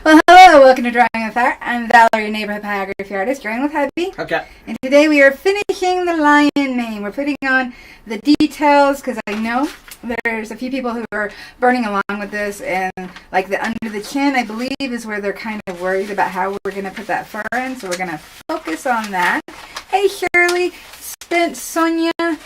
Well, hello, welcome to Drawing with Art. I'm Valarie, neighborhood pyrography artist, drawing with Hubby. Okay. And today we are finishing the lion name. We're putting on the details because I know there's a few people who are burning along with this, and like the under the chin, I believe, is where they're kind of worried about how we're going to put that fur in. So we're going to focus on that. Hey, Shirley, Spence, Sonia. And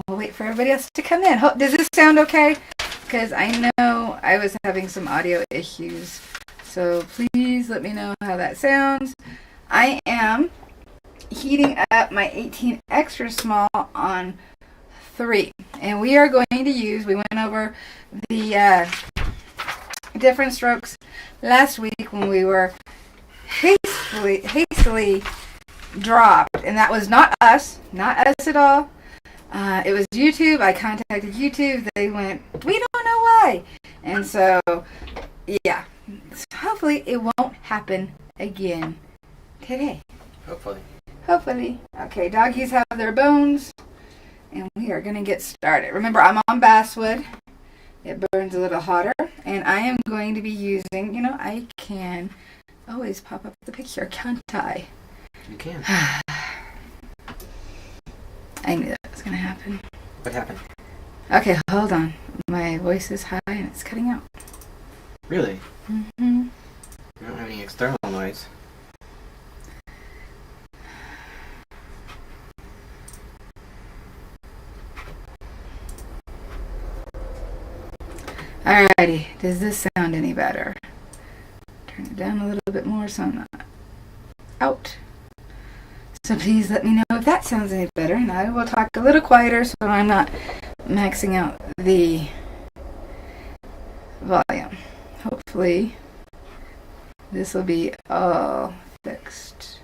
we'll wait for everybody else to come in. Does this sound okay? Because I know I was having some audio issues. So please let me know how that sounds. I am heating up my 18 extra small on 3. And we are going to use, we went over the different strokes last week when we were hastily dropped. And that was not us at all. It was YouTube. I contacted YouTube. They went, we don't know why. And so, yeah. So hopefully it won't happen again today. Hopefully. Okay, doggies have their bones. And we are going to get started. Remember, I'm on basswood. It burns a little hotter. And I am going to be using, I can always pop up the picture, can't I? You can. I knew that was going to happen. What happened? Okay, hold on. My voice is high and it's cutting out. Really? Mm-hmm. I don't have any external noise. Alrighty, does this sound any better? Turn it down a little bit more so I'm not out. So please let me know if that sounds any better, and I will talk a little quieter so I'm not maxing out the volume. Hopefully this will be all fixed.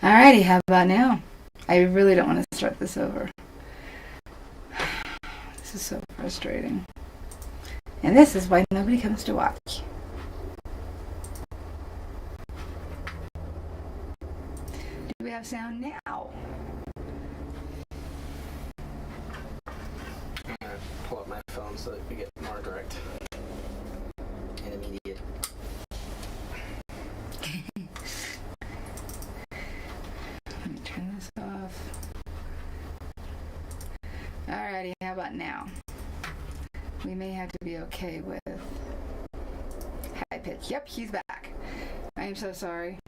Alrighty, how about now? I really don't want to start this over. This is so frustrating. And this is why nobody comes to watch. Do we have sound now? I'm going to pull up my phone so that we get more direct and immediate. Let me turn this off. Alrighty, how about now? We may have to be okay with high pitch. Yep, he's back. I am so sorry.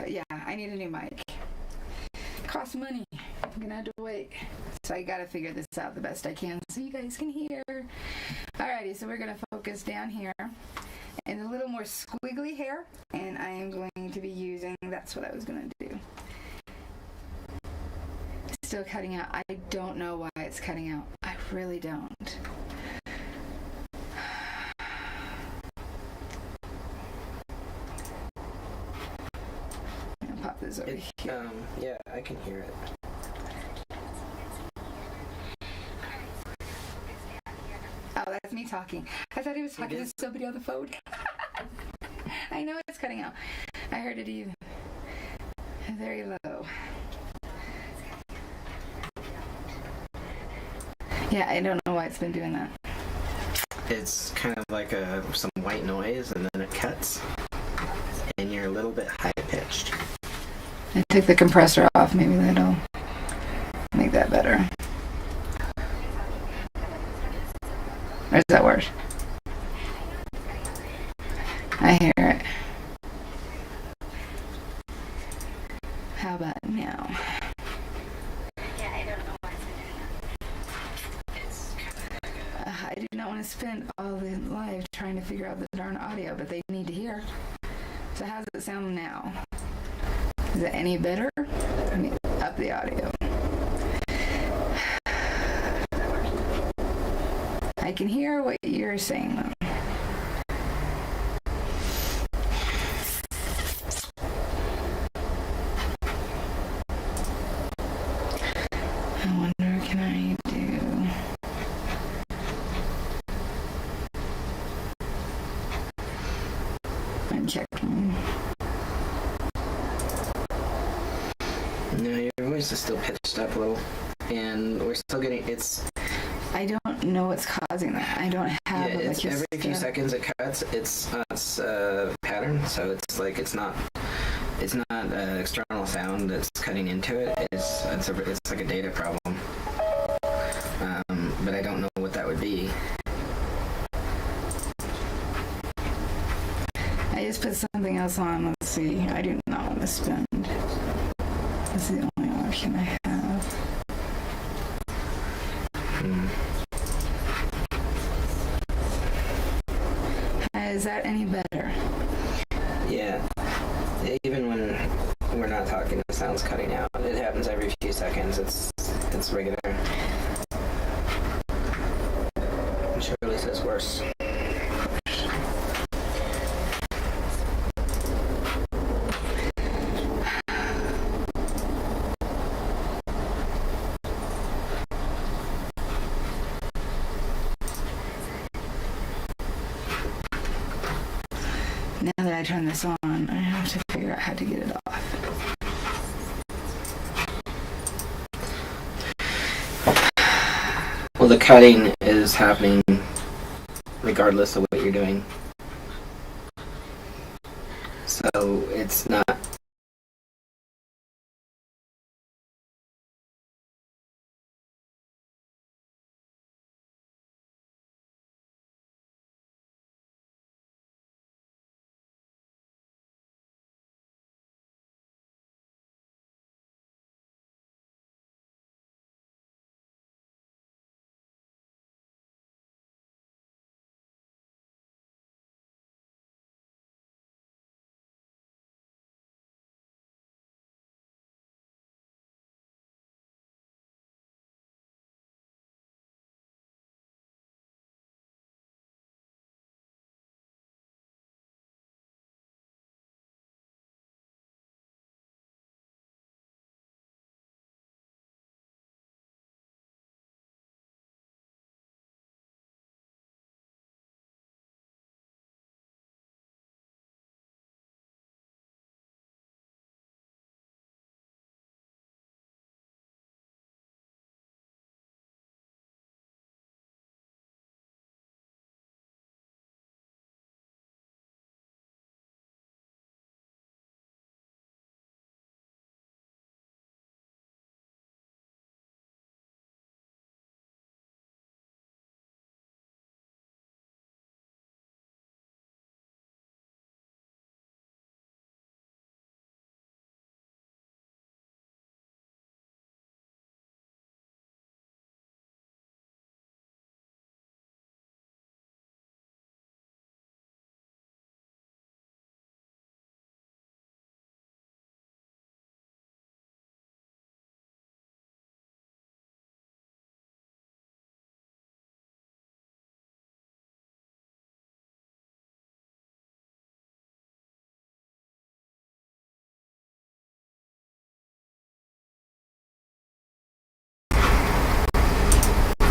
Yeah, I need a new mic. It costs money. I'm gonna have to wait. So I gotta figure this out the best I can so you guys can hear. Alrighty, so we're gonna focus down here and a little more squiggly hair, and I am going to be using, that's what I was gonna do. Still cutting out. I don't know why it's cutting out. I really don't. I'll pop this over here. Yeah, I can hear it. Oh, that's me talking. I thought he was talking to somebody on the phone. I know it's cutting out. I heard it even very low. Yeah, I don't know why it's been doing that. it's kind of like some white noise, and then it cuts, and you're a little bit high pitched. I took the compressor off. Maybe that'll make that better. Or is that worse? I hear it. How about now? I do not want to spend all the life trying to figure out the darn audio, but they need to hear. So how does it sound now? Is it any better? Let me up the audio. I can hear what you're saying though. I wonder, can I do... I'm checking. No, your voice is still pitched up a little, and we're still getting, it's... I don't know what's causing that. I don't have Yeah, it's like every few seconds it cuts. It's a pattern, so it's like it's not an external sound that's cutting into it. It's like a data problem. But I don't know what that would be. I just put something else on. Let's see. I do not want to spend. This is the only option I have. Is that any better? Yeah. Even when we're not talking, the sound's cutting out. It happens every few seconds. It's regular. Shirley says worse. Now that I turn this on, I have to figure out how to get it off. Well, the cutting is happening regardless of what you're doing. So it's not...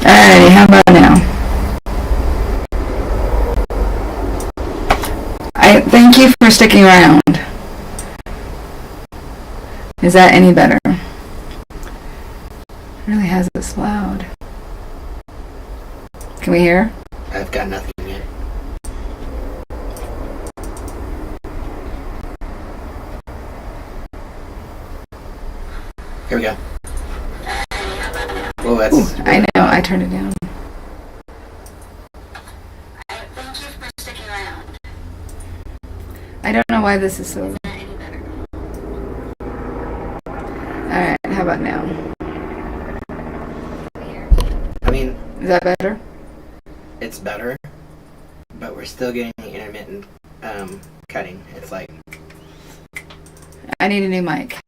Alrighty, how about now? I thank you for sticking around. Is that any better? It really has this loud. Can we hear? I've got nothing yet. Here we go. Oh, that's... Ooh, I know, I turned it down. Thank you for sticking around. I don't know why this is so... Alright, how about now? I mean... Is that better? It's better, but we're still getting intermittent cutting. It's like... I need a new mic.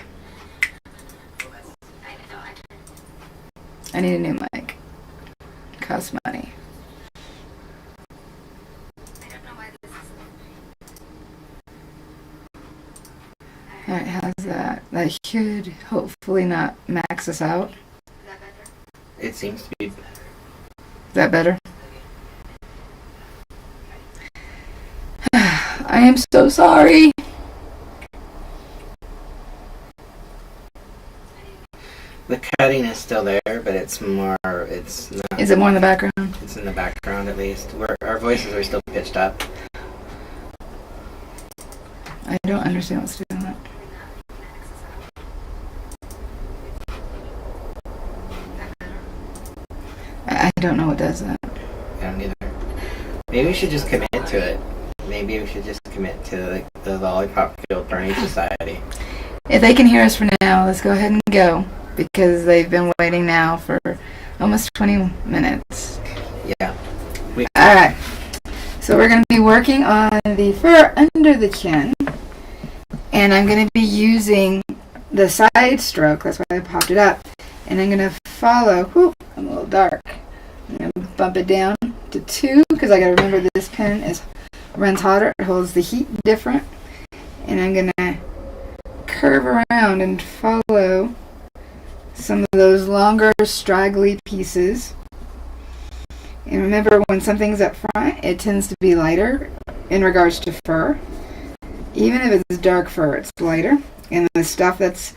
I need a new mic. Costs money. I don't know why this is... Alright, how's that? That should hopefully not max us out. Is that better? It seems to be... Is that better? I am so sorry. The cutting is still there, but it's more... It's not... Is it more in the background? It's in the background, at least. Our voices are still pitched up. I don't understand what's doing that. I don't know what does that. I don't either. Maybe we should just commit to it. Maybe we should just commit to like the Lollipop Field Burning Society. If they can hear us for now, let's go ahead and go. Because they've been waiting now for almost 20 minutes. Yeah. Alright. So we're going to be working on the fur under the chin. And I'm going to be using the side stroke. That's why I popped it up. And I'm going to follow. Whoop, I'm a little dark. I'm going to bump it down to 2 because I got to remember this pen runs hotter. It holds the heat different. And I'm going to curve around and follow some of those longer straggly pieces. And remember, when something's up front, it tends to be lighter in regards to fur. Even if it's dark fur, it's lighter. And the stuff that's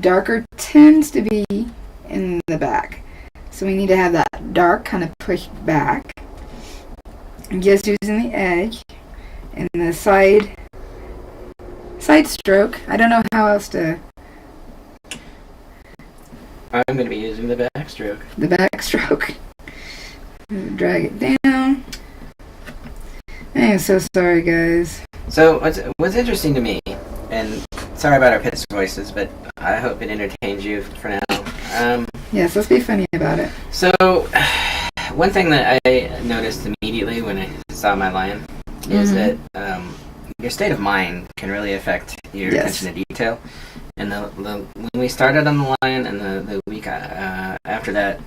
darker tends to be in the back. So we need to have that dark kind of pushed back. And just using the edge and the side stroke. I don't know how else to... I'm going to be using the backstroke. The backstroke. Drag it down. I am so sorry, guys. So what's interesting to me, and sorry about our pitched voices, but I hope it entertains you for now. Yes, let's be funny about it. So one thing that I noticed immediately when I saw my lion is that your state of mind can really affect your attention to detail. And when we started on the lion and the week after that,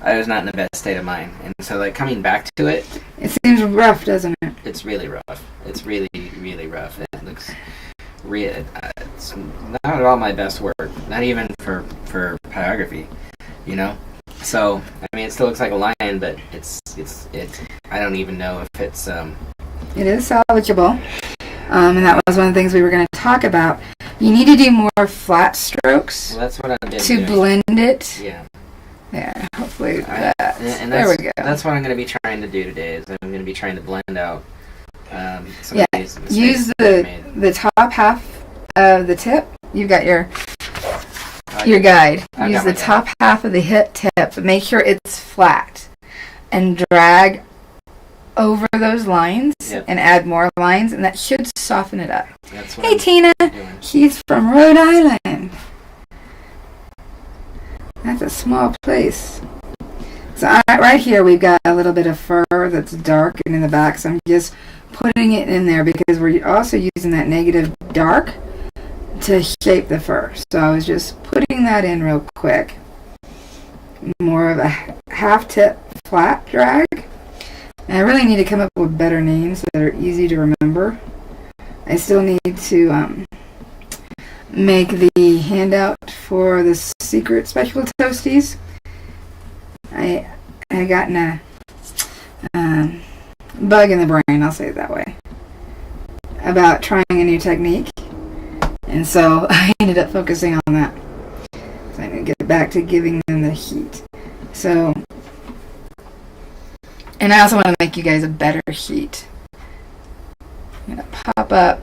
I was not in the best state of mind. And so, like, coming back to it... It seems rough, doesn't it? It's really rough. It's really, really rough. It looks... it's not at all my best work. Not even for pyrography, you know? So, I mean, it still looks like a lion, but it's I don't even know if it's... It is salvageable. And that was one of the things we were going to talk about. You need to do more flat strokes Well, that's what I've been to doing. blend it. Yeah. Yeah, hopefully And there we go. That's what I'm going to be trying to do today. Is I'm going to be trying to blend out some Yeah, of these mistakes use that I made. the top half of the tip. You've got your guide. I've Use got the my top half of the hip tip. Make sure it's flat. And drag over those lines and add more lines, and that should soften it up. That's what Hey, I'm Tina. doing. She's from Rhode Island. That's a small place. So right here we've got a little bit of fur that's dark and in the back, so I'm just putting it in there because we're also using that negative dark to shape the fur. So I was just putting that in real quick. More of a half tip flat drag. And I really need to come up with better names that are easy to remember. I still need to make the handout for the secret special toasties. I gotten a bug in the brain, I'll say it that way, about trying a new technique, and so I ended up focusing on that. So I need to get back to giving them the heat. So And I also want to make you guys a better sheet. I'm going to pop up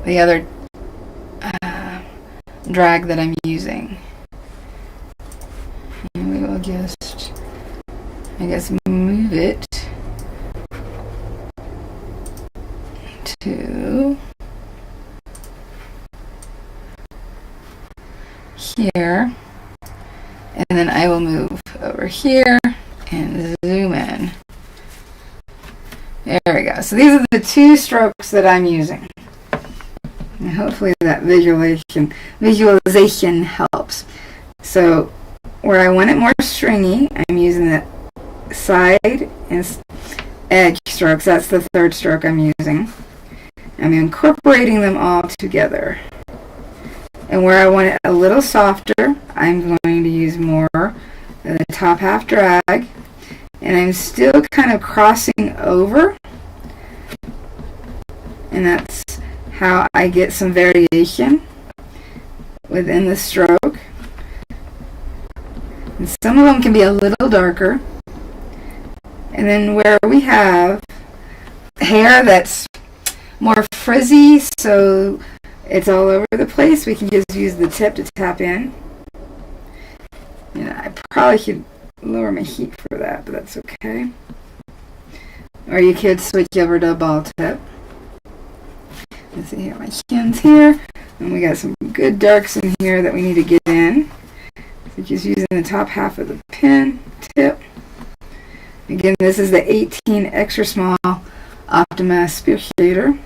the other drag that I'm using. And we will just, I guess, move it to here. And then I will move over here and zoom in. There we go. So these are the 2 strokes that I'm using. And hopefully that visualization helps. So where I want it more stringy, I'm using the side and edge strokes. That's the 3rd stroke I'm using. I'm incorporating them all together. And where I want it a little softer, I'm going to use more of the top half drag. And I'm still kind of crossing over. And that's how I get some variation within the stroke. And some of them can be a little darker. And then where we have hair that's more frizzy, so it's all over the place, we can just use the tip to tap in. You know, I probably should lower my heat for that, but that's okay. Or you could switch over to a ball tip. Let's see here, my skin's here, and we got some good darks in here that we need to get in. So just using the top half of the pin tip. Again, this is the 18 extra small Optima spear shader.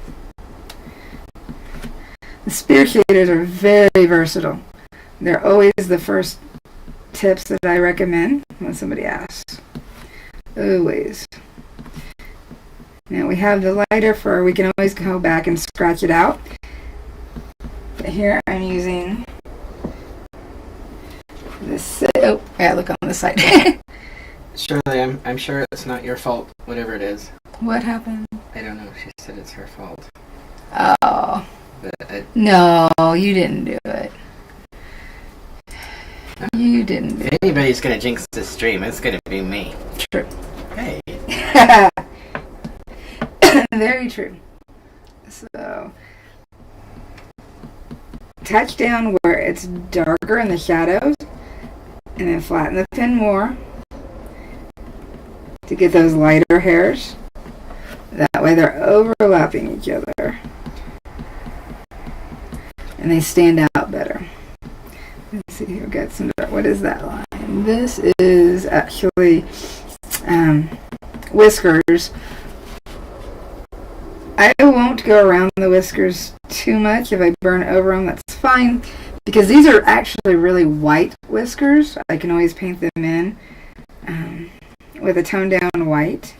The spear shaders are very versatile. They're always the first tips that I recommend when somebody asks. Always. Now we have the lighter fur. We can always go back and scratch it out. But here I'm using this. Oh, yeah, look on the side. Shirley, I'm sure it's not your fault, whatever it is. What happened? I don't know. She said it's her fault. Oh. But No, you didn't do it. You didn't do if anybody's going to jinx this stream, it's going to be me. it. True. Hey. Very true. So, touch down where it's darker in the shadows, and then flatten the pin more to get those lighter hairs. That way they're overlapping each other, and they stand out better. Let's see here, we've got some, what is that line? This is actually whiskers. I won't go around the whiskers too much. If I burn over them, that's fine. Because these are actually really white whiskers. I can always paint them in with a toned down white.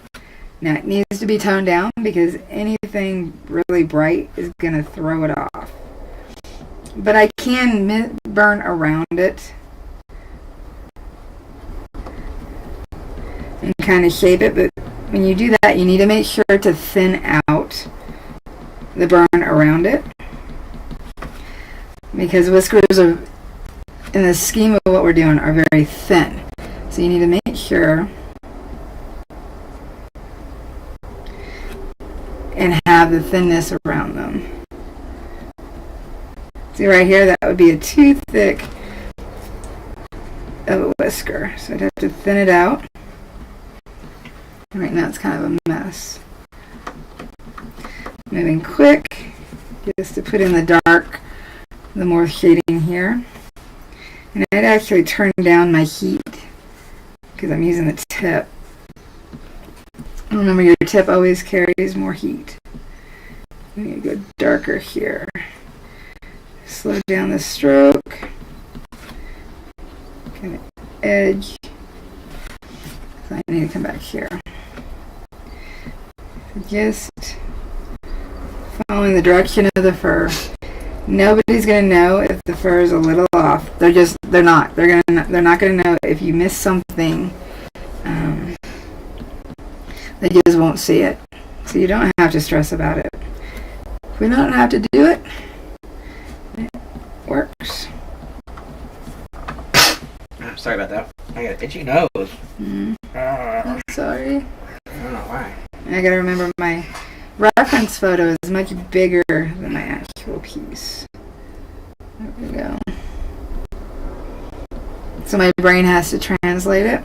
Now it needs to be toned down because anything really bright is going to throw it off. But I can burn around it and kind of shape it. But when you do that, you need to make sure to thin out the burn around it, because whiskers are, in the scheme of what we're doing, are very thin. So you need to make sure and have the thinness around them. See right here, that would be a too thick of a whisker. So I'd have to thin it out. Right now it's kind of a mess. Moving quick, just to put in the dark, the more shading here. And I'd actually turn down my heat because I'm using the tip. Remember, your tip always carries more heat. I'm going to go darker here. Slow down the stroke. Kind of edge. So I need to come back here. Just following the direction of the fur. Nobody's gonna know if the fur is a little off. They're not gonna know if you miss something. They just won't see it. So you don't have to stress about it. If we don't have to do it, it works. Sorry about that. I got an itchy nose. I'm sorry. Oh, I gotta remember my reference photo is much bigger than my actual piece. There we go. So my brain has to translate it.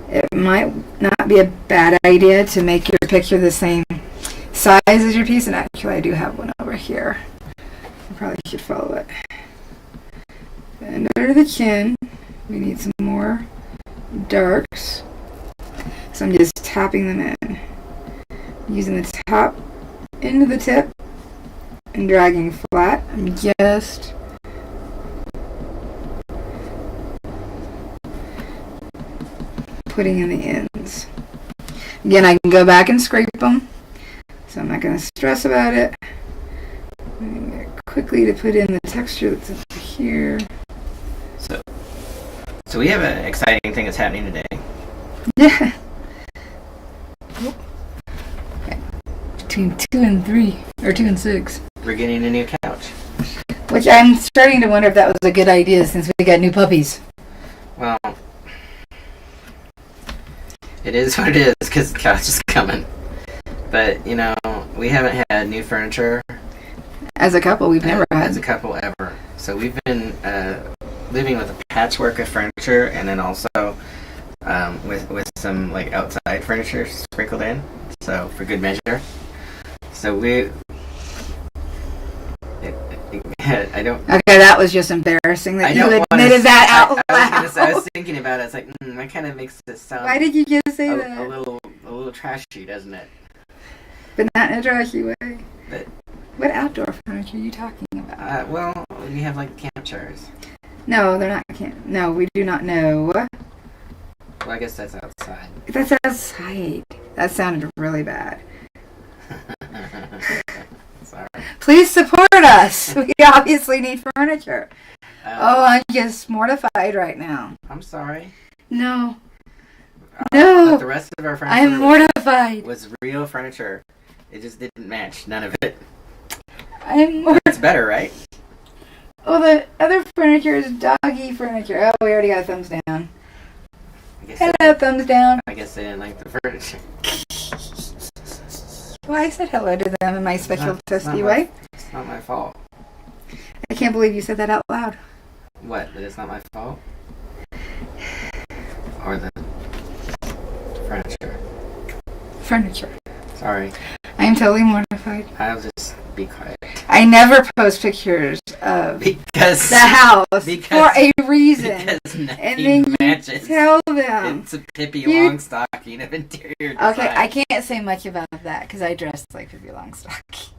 It might not be a bad idea to make your picture the same size as your piece, and actually I do have one over here. I probably should follow it. And under the chin, we need some more darks. So I'm just tapping them in. Using the top into the tip and dragging flat. I'm just putting in the ends. Again, I can go back and scrape them, so I'm not going to stress about it. I'm going to quickly to put in the texture that's up here. So we have an exciting thing that's happening today. Yeah. Okay. Between 2 and 3, or 2 and 6. We're getting a new couch. Which I'm starting to wonder if that was a good idea since we got new puppies. Well, it is what it is because the couch is coming. But, you know, we haven't had new furniture. As a couple, we've never had. As a couple ever. So we've been living with a patchwork of furniture and then also with some like outside furniture sprinkled in. So for good measure. So I don't. Okay, that was just embarrassing that you admitted wanna, that out loud. I was thinking about it. It's like that kind of makes it sound. Why did you just say that? A little trashy, doesn't it? But not in a trashy way. But what outdoor furniture are you talking about? Well, we have like camp chairs. No, they're not camp. No, we do not know. Well, I guess that's outside. That's outside. That sounded really bad. Sorry. Please support us. We obviously need furniture. I'm just mortified right now. I'm sorry. No. No. But the rest of our furniture I'm mortified. was real furniture. It just didn't match. None of it. I'm mortified. It's better, right? Oh, the other furniture is doggy furniture. Oh, we already got a thumbs down. Hello, thumbs down. I guess they didn't like the furniture. Well, I said hello to them in my special testy way. It's not my fault. I can't believe you said that out loud. What? That it's not my fault? Or the furniture? Furniture. Sorry. I am totally mortified. I'll just be quiet. I never post pictures of the house for a reason. Because and nothing then matches. you tell them. It's a Pippi Longstocking of interior design. Okay, I can't say much about that because I dress like Pippi Longstocking.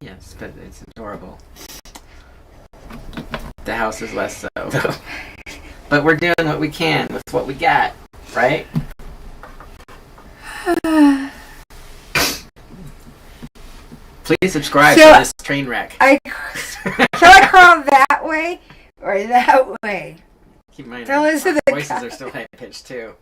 Yes, but it's adorable. The house is less so. But we're doing what we can with what we got, right? Please subscribe to this train wreck. Shall I crawl that way or that way? Keep in mind, Tell us our the voices are still high pitched too.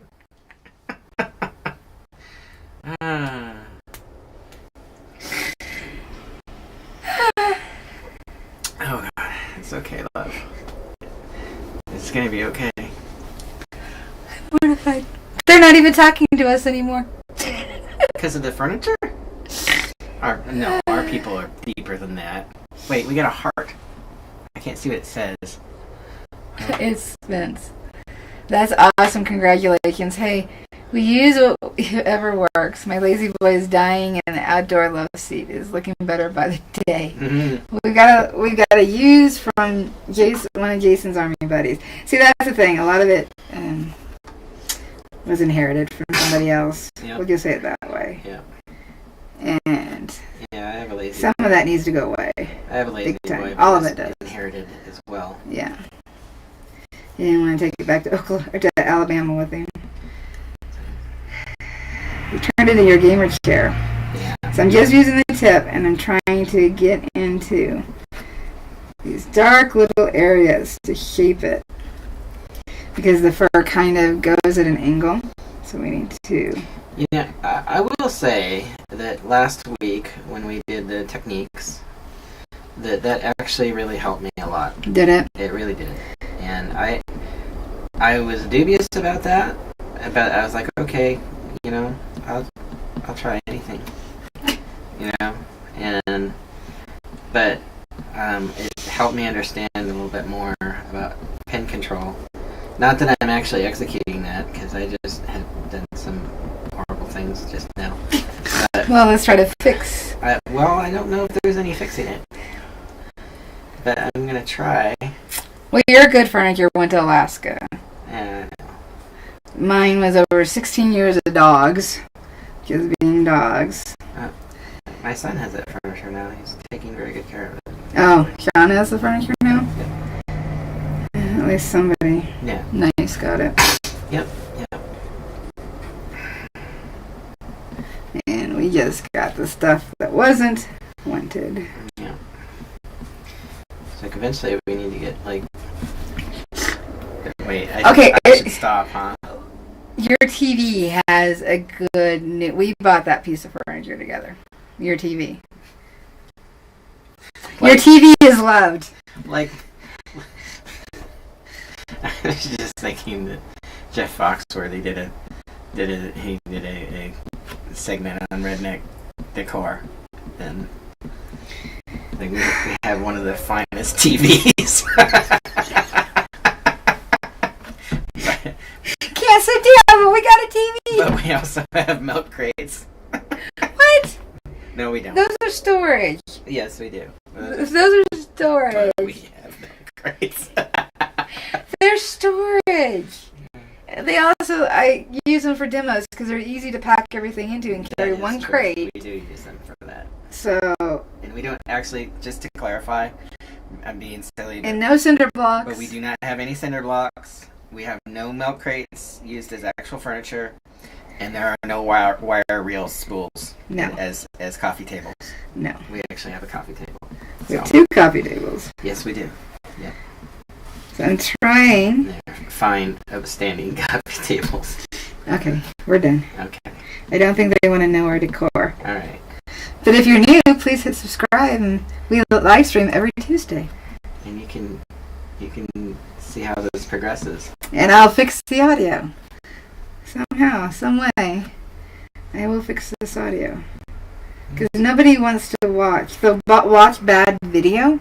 Oh God, it's okay, love. It's gonna be okay. I'm mortified. They're not even talking to us anymore. Because of the furniture? Our people are deeper than that. Wait, we got a heart. I can't see what it says. It's Vince. That's awesome. Congratulations. Hey, we use whatever works. My lazy boy is dying and the outdoor love seat is looking better by the day. Mm-hmm. We gotta use from one of Jason's army buddies. See, that's the thing. A lot of it was inherited from somebody else. Yep. We'll just say it that way. Yeah. And yeah, I have a lazy. Some of that needs to go away. I have a lazy boy. All of it does. Inherited as well. Yeah. You didn't want to take it back to Oklahoma or to Alabama with him. You turned it into your gamer chair. Yeah. So I'm just using the tip and I'm trying to get into these dark little areas to shape it. Because the fur kind of goes at an angle. So we need to... Yeah, I will say that last week when we did the techniques, that actually really helped me a lot. Did it? It really did. And I was dubious about that. But I was like, okay, I'll I'll try anything. You know, but it helped me understand a little bit more about pin control. Not that I'm actually executing that, because I just had done some horrible things just now. But, Well, let's try to fix. well, I don't know if there's any fixing it, but I'm gonna try. Well, your good furniture went to Alaska. And Mine was over 16 years of dogs, just being dogs. my son has that furniture now. He's taking very good care of it. Oh, Sean has the furniture now? At least somebody Yeah. nice got it. Yep. Yep. And we just got the stuff that wasn't wanted. Yeah. So eventually we need to get like. Wait. I should stop, huh? Your TV has a good new... We bought that piece of furniture together. Your TV. Your Like- TV is loved. Like. I was just thinking that Jeff Foxworthy did a segment on redneck decor, and like we have one of the finest TVs. Can't sit down, but we got a TV. But we also have milk crates. What? No, we don't. Those are storage. Yes, we do. Those are storage. But we have milk crates. They're storage. They also, I use them for demos because they're easy to pack everything into and carry That is one true. crate. We do use them for that. So, And we don't actually, just to clarify, I'm being silly, and no cinder blocks. but we do not have any cinder blocks. We have no milk crates used as actual furniture, and there are no wire reel spools No. as coffee tables. No. We actually have a coffee table. We have 2 coffee tables. Yes, we do. So I'm trying. They're fine, upstanding coffee tables. Okay, we're done. Okay. I don't think they want to know our decor. All right. But if you're new, please hit subscribe, and we live stream every Tuesday. And you can see how this progresses. And I'll fix the audio. Somehow, some way, I will fix this audio. Because nobody wants to watch. They'll watch bad video,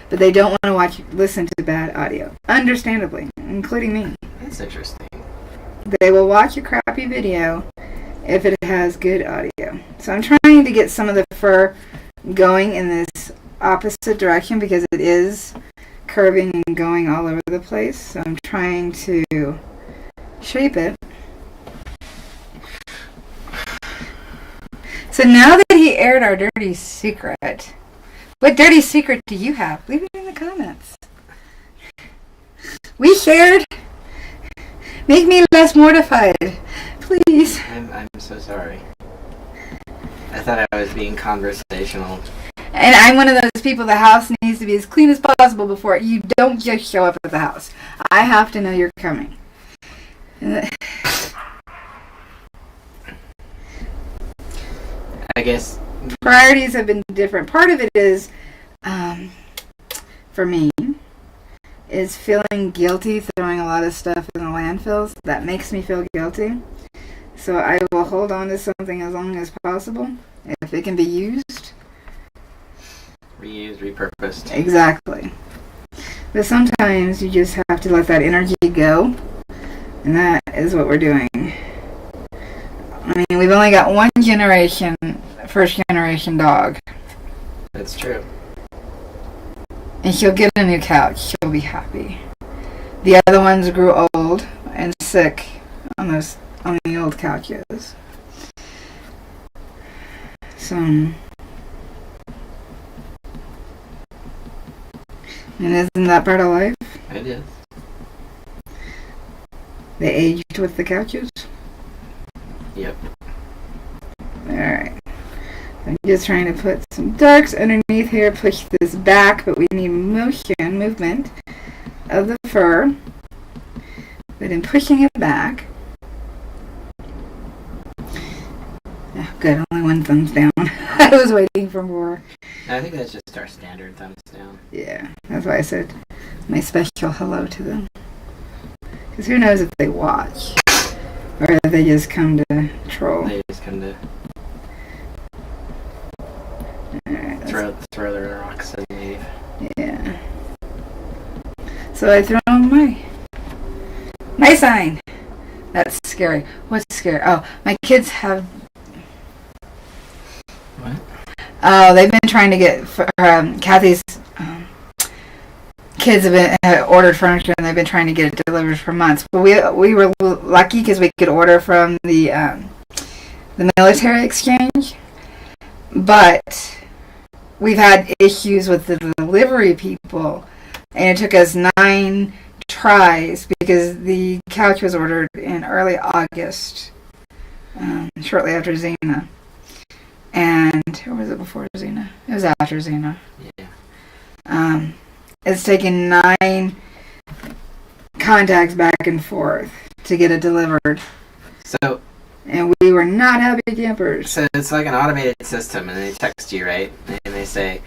but they don't want to listen to bad audio. Understandably, including me. That's interesting. They will watch a crappy video if it has good audio. So I'm trying to get some of the fur going in this opposite direction because it is curving and going all over the place. So I'm trying to shape it. So now that he aired our dirty secret, what dirty secret do you have? Leave it in the comments. We shared. Make me less mortified, please. I'm so sorry. I thought I was being conversational. And I'm one of those people, the house needs to be as clean as possible before you don't just show up at the house. I have to know you're coming. I guess. Priorities have been different. Part of it is, for me, is feeling guilty throwing a lot of stuff in the landfills. That makes me feel guilty. So I will hold on to something as long as possible. If it can be used. Reused, repurposed. Exactly. But sometimes you just have to let that energy go. And that is what we're doing. I mean, we've only got one generation, first generation dog. That's true. And she'll get a new couch. She'll be happy. The other ones grew old and sick on the old couches. So, and isn't that part of life? It is. They aged with the couches. Yep. Alright. I'm just trying to put some darks underneath here, push this back, but we need movement of the fur. But in pushing it back, oh, good, only one thumbs down. I was waiting for more. I think that's just our standard thumbs down. Yeah, that's why I said my special hello to them. Because who knows if they watch, or if they just come to troll. They just come to So I throw my sign. That's scary. What's scary? Oh, my kids have. What? Oh, they've been trying to get Kathy's kids have ordered furniture, and they've been trying to get it delivered for months. But we were lucky because we could order from the military exchange. But we've had issues with the delivery people, and it took us 9 tries because the couch was ordered in early August, shortly after Xena. And, or was it before Xena? It was after Xena. Yeah. It's taken 9 contacts back and forth to get it delivered. So, and we were not happy campers. So it's like an automated system, and they text you, right? And they say,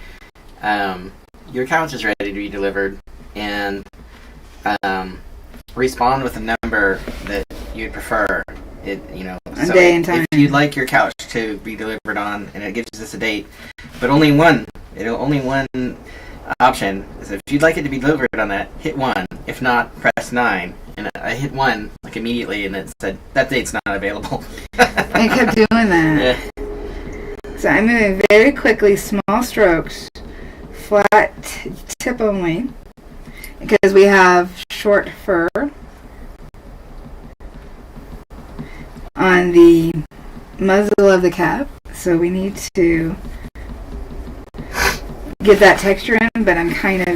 your couch is ready to be delivered, and respond with a number that you'd prefer. A day and time. If you'd like your couch to be delivered on, and it gives us a date, but only one option is if you'd like it to be delivered on that, hit 1. If not, press 9. And I hit 1 like immediately, and it said that date's not available. I kept doing that. Yeah. So I'm moving very quickly, small strokes, flat tip only, because we have short fur on the muzzle of the cap, so we need to get that texture in, but I'm kind of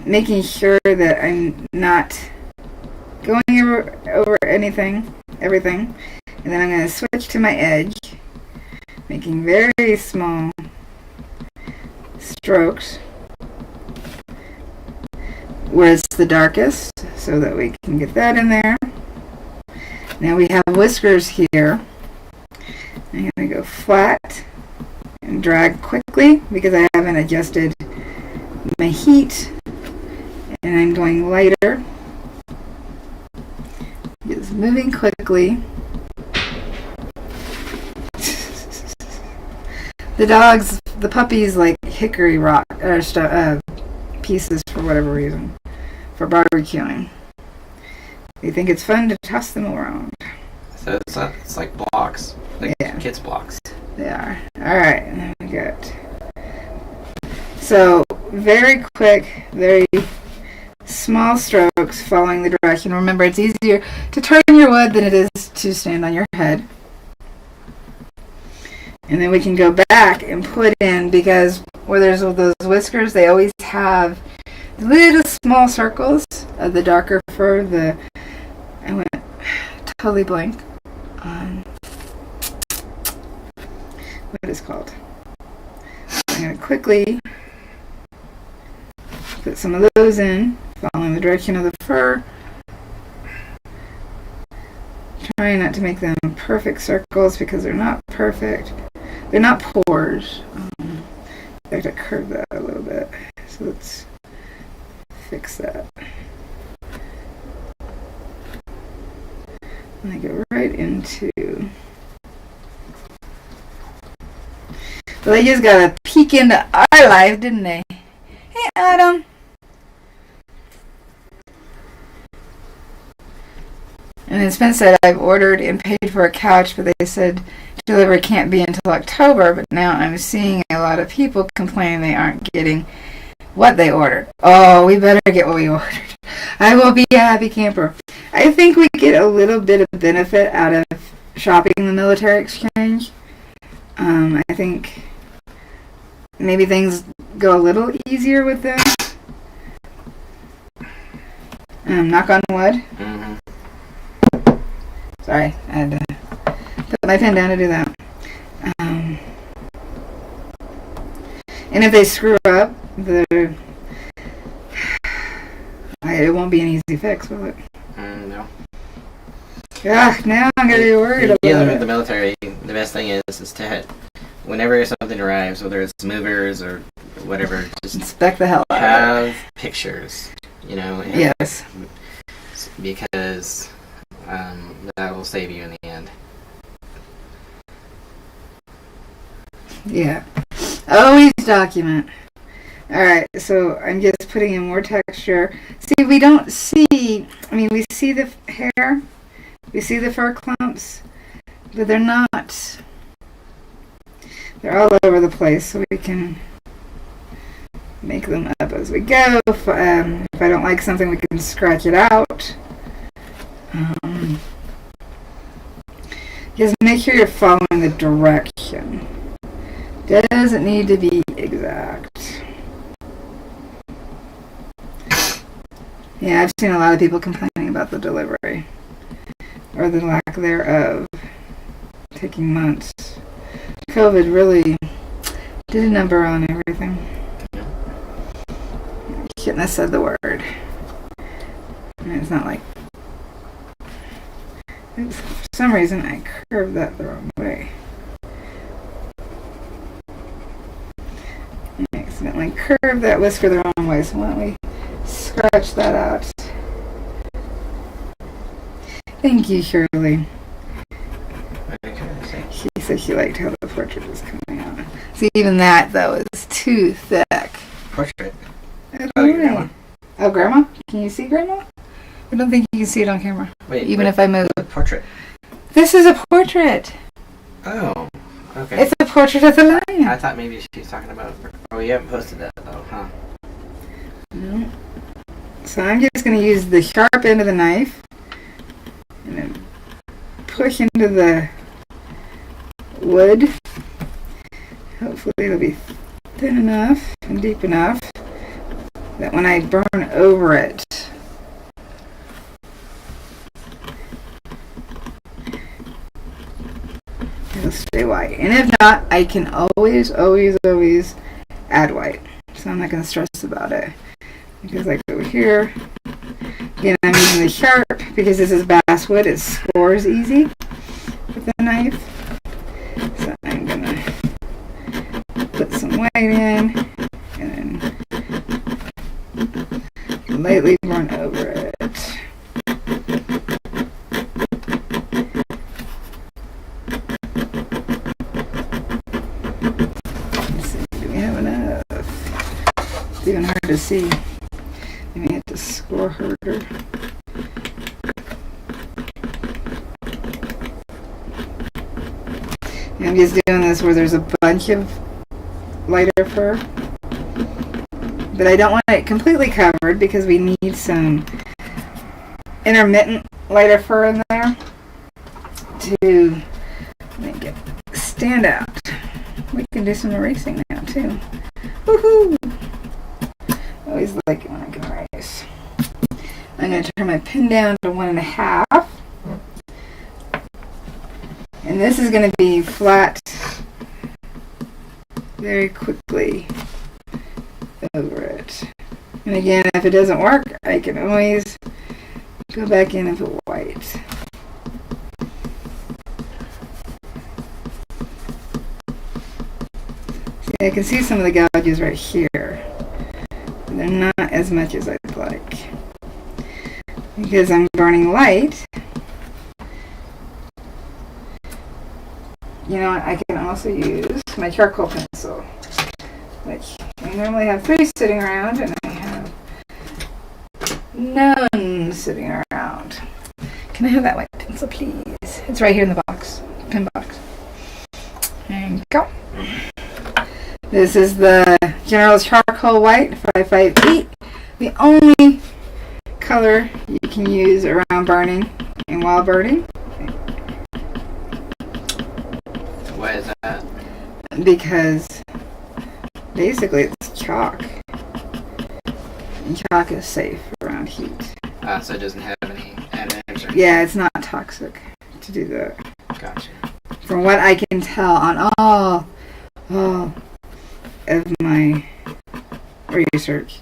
making sure that I'm not going over everything, and then I'm going to switch to my edge, making very small strokes where it's the darkest, so that we can get that in there. Now we have whiskers here. I'm going to go flat and drag quickly because I haven't adjusted my heat, and I'm going lighter. Just moving quickly. The puppies like hickory rock pieces for whatever reason, for barbecuing. They think it's fun to toss them around. So it's like blocks, like kids' blocks. They are. Alright, good. So, very quick, very small strokes following the direction. Remember, it's easier to turn your wood than it is to stand on your head. And then we can go back and put in, because where there's those whiskers, they always have little small circles of the darker fur. I went totally blank on what it's called. I'm going to quickly put some of those in, following the direction of the fur. Trying not to make them perfect circles because they're not perfect. They're not pores. In fact, I curved that a little bit. So let's fix that. And I go right into... Well, they just got a peek into our life, didn't they? Hey, Adam. And then Spence said, I've ordered and paid for a couch, but they said delivery can't be until October. But now I'm seeing a lot of people complaining they aren't getting what they ordered. Oh, we better get what we ordered. I will be a happy camper. I think we get a little bit of benefit out of shopping the military exchange. I think maybe things go a little easier with them. Knock on wood. Mm-hmm. Sorry, I had to put my pen down to do that. And if they screw up, it won't be an easy fix, will it? No. Now I'm going to be worried about dealing it. with the military, the best thing is to whenever something arrives, whether it's movers or whatever, just inspect the hell out of it. Have pictures, Yes. Because that will save you in the end. Yeah. Always document. Alright, so I'm just putting in more texture. See, we don't see, I mean, we see the hair, we see the fur clumps, but they're not, they're all over the place, so we can make them up as we go. If I don't like something, we can scratch it out. Just make sure you're following the direction. Doesn't need to be exact. Yeah, I've seen a lot of people complaining about the delivery, or the lack thereof, taking months. COVID really did a number on everything. Shouldn't have said the word. And it's not like... Oops, for some reason I curved that the wrong way. I accidentally curved that whisker the wrong way, so why don't we scratch that out. Thank you, Shirley. She said she liked how the portrait was coming out. See, even that, though, is too thick. Portrait? Oh, your grandma. Oh, Grandma? Can you see Grandma? I don't think you can see it on camera. Wait, even if I move. Portrait? This is a portrait. Oh, okay. It's a portrait of the lion. I thought maybe she's talking about... Oh, you haven't posted that, though, huh? No. So I'm just going to use the sharp end of the knife and then push into the wood. Hopefully it'll be thin enough and deep enough that when I burn over it, it'll stay white. And if not, I can always add white. So I'm not going to stress about it. Because like over here, again, I'm using the sharp because this is basswood. It scores easy with the knife. So I'm going to put some white in and then lightly burn over it. Let's see, do we have enough? It's even hard to see. I may have to score harder. And I'm just doing this where there's a bunch of lighter fur. But I don't want it completely covered because we need some intermittent lighter fur in there to make it stand out. We can do some erasing now too. Woohoo! I always like it when I can erase. I'm going to turn my pin down to 1.5. And this is going to be flat very quickly over it. And again, if it doesn't work, I can always go back in and put white. See, I can see some of the gouges right here. They're not as much as I'd like. Because I'm burning light, you know what, I can also use my charcoal pencil, which I normally have 3 sitting around, and I have none sitting around. Can I have that white pencil, please? It's right here in the box, pin box. There you go. This is the General's Charcoal White 558. The only color you can use around burning and while burning. Why is that? Because basically it's chalk. And chalk is safe around heat. So it doesn't have any additives? Yeah, it's not toxic to do that. Gotcha. From what I can tell on all of my research.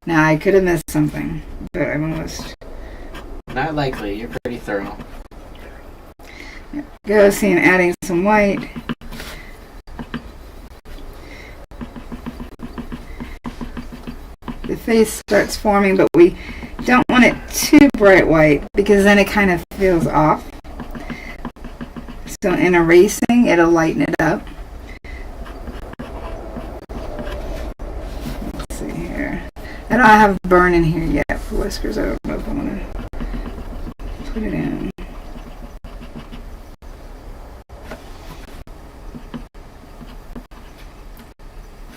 Now, I could have missed something, but I'm almost... Not likely. You're pretty thorough. Go see and adding some white. The face starts forming, but we don't want it too bright white because then it kind of feels off. So in erasing, it'll lighten it up. Let's I don't have burn in here yet for whiskers. I don't know if I want to put it in.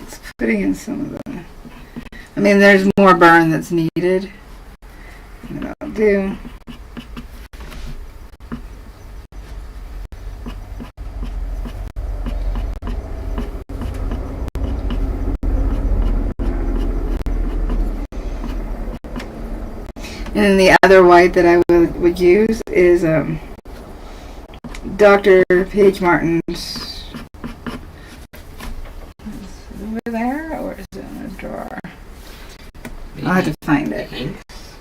It's putting in some of the... I mean, there's more burn that's needed. What I'll do... And then the other white that I would use is Dr. Paige Martin's. Is it over there, or is it in a drawer? I'll have to find it. The inks?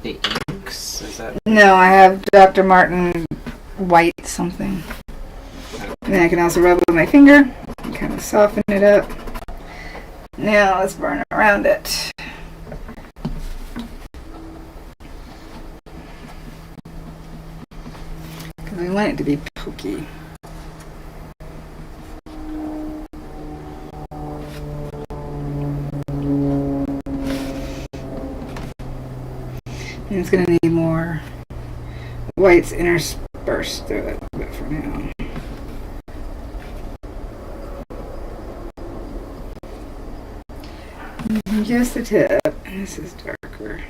The inks? Is that... No, I have Dr. Martin white something. And then I can also rub it with my finger and kind of soften it up. Now let's burn around it. I want it to be pokey. And it's going to need more whites interspersed through it, but for now. Just the tip, and this is darker.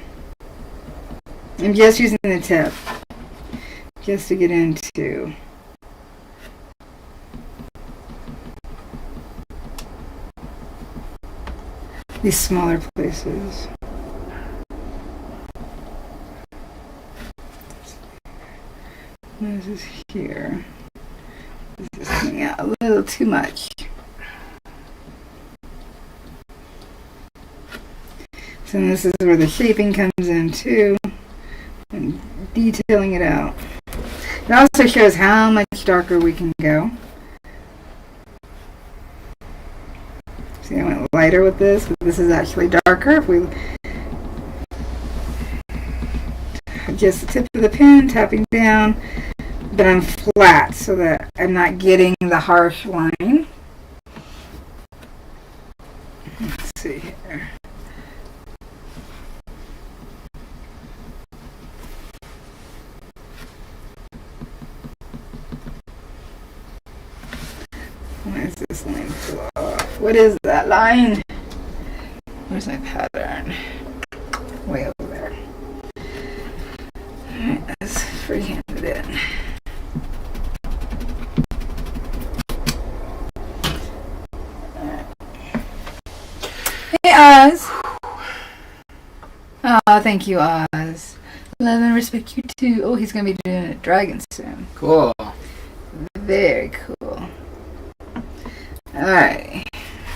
I'm just using the tip. Just to get into these smaller places. This is here. This is coming out a little too much. So this is where the shaping comes in too, and detailing it out. It also shows how much darker we can go. See, I went lighter with this, but this is actually darker. If we just the tip of the pen, tapping down, but I'm flat so that I'm not getting the harsh line. Let's see here. Why is this line so off? What is that line? Where's my pattern? Way over there. Alright, let's freehand it in. Alright. Hey Oz! Oh, thank you, Oz. Love and respect you too. Oh, he's gonna be doing a dragon soon. Cool. Very cool. Alright,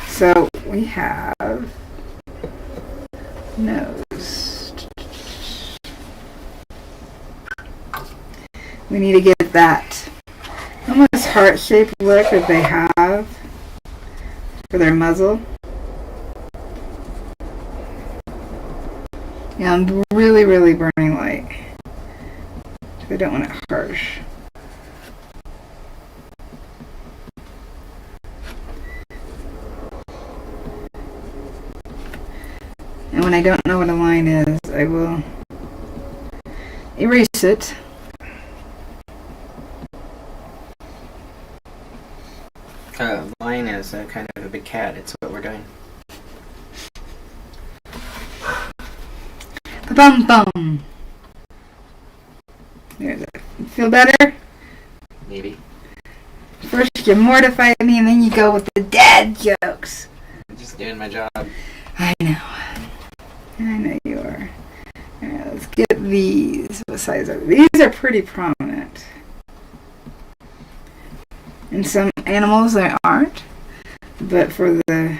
so we have nose. We need to get that almost heart-shaped look that they have for their muzzle. Yeah, I'm really, really burning light. I don't want it harsh. And when I don't know what a line is, I will erase it. Line is kind of a big cat. It's what we're doing. Bum bum. There's it. Feel better? Maybe. First you mortify me and then you go with the dad jokes. I'm just doing my job. I know. I know you are. Alright, let's get these. What size are these? These are pretty prominent. In some animals they aren't. But for the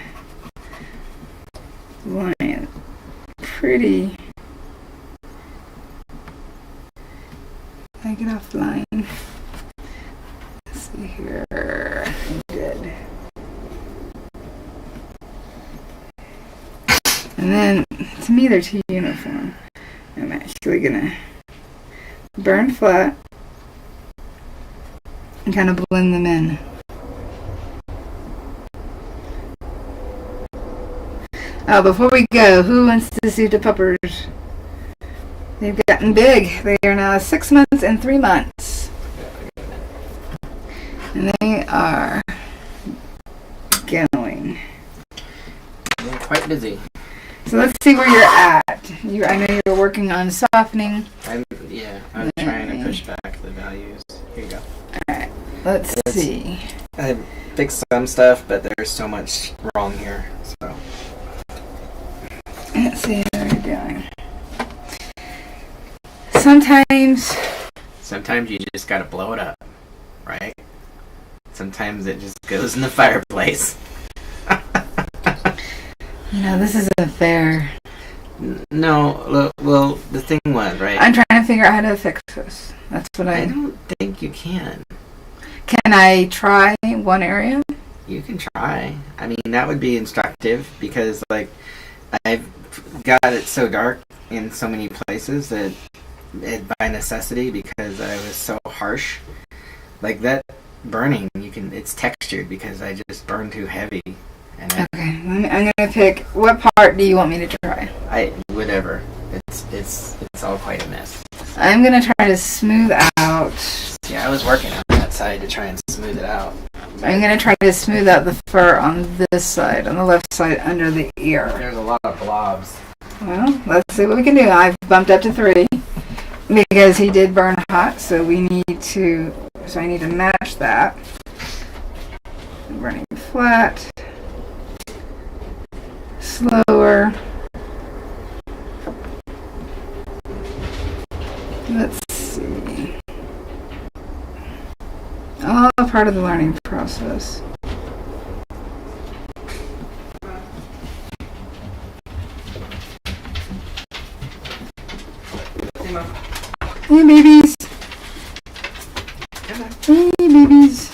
lion, pretty. I get off line. Let's see here. I'm good. And then, to me, they're too uniform. I'm actually gonna burn flat and kind of blend them in. Oh, before we go, who wants to see the puppers? They've gotten big. They are now 6 months and 3 months. And they are going. They're quite busy. So let's see where you're at. I know you're working on softening. I'm trying to push back the values. Here you go. Alright, let's see. I fixed some stuff, but there's so much wrong here. So Let's see how you're doing. Sometimes you just gotta blow it up, right? Sometimes it just goes in the fireplace. this isn't fair. No, well, the thing was, right? I'm trying to figure out how to fix this. That's what I don't think you can. Can I try one area? You can try. I mean, that would be instructive because, like, I've got it so dark in so many places that by necessity, because I was so harsh, like that burning, it's textured because I just burned too heavy. And Okay, I'm gonna pick. What part do you want me to try? Whatever. It's all quite a mess. I'm gonna try to smooth out. Yeah, I was working on that side to try and smooth it out. I'm gonna try to smooth out the fur on this side, on the left side under the ear. There's a lot of blobs. Well, let's see what we can do. I've bumped up to 3 because he did burn hot, so I need to match that. Burning flat, slower. Let's see. All part of the learning process. Hey, babies. Hey, babies.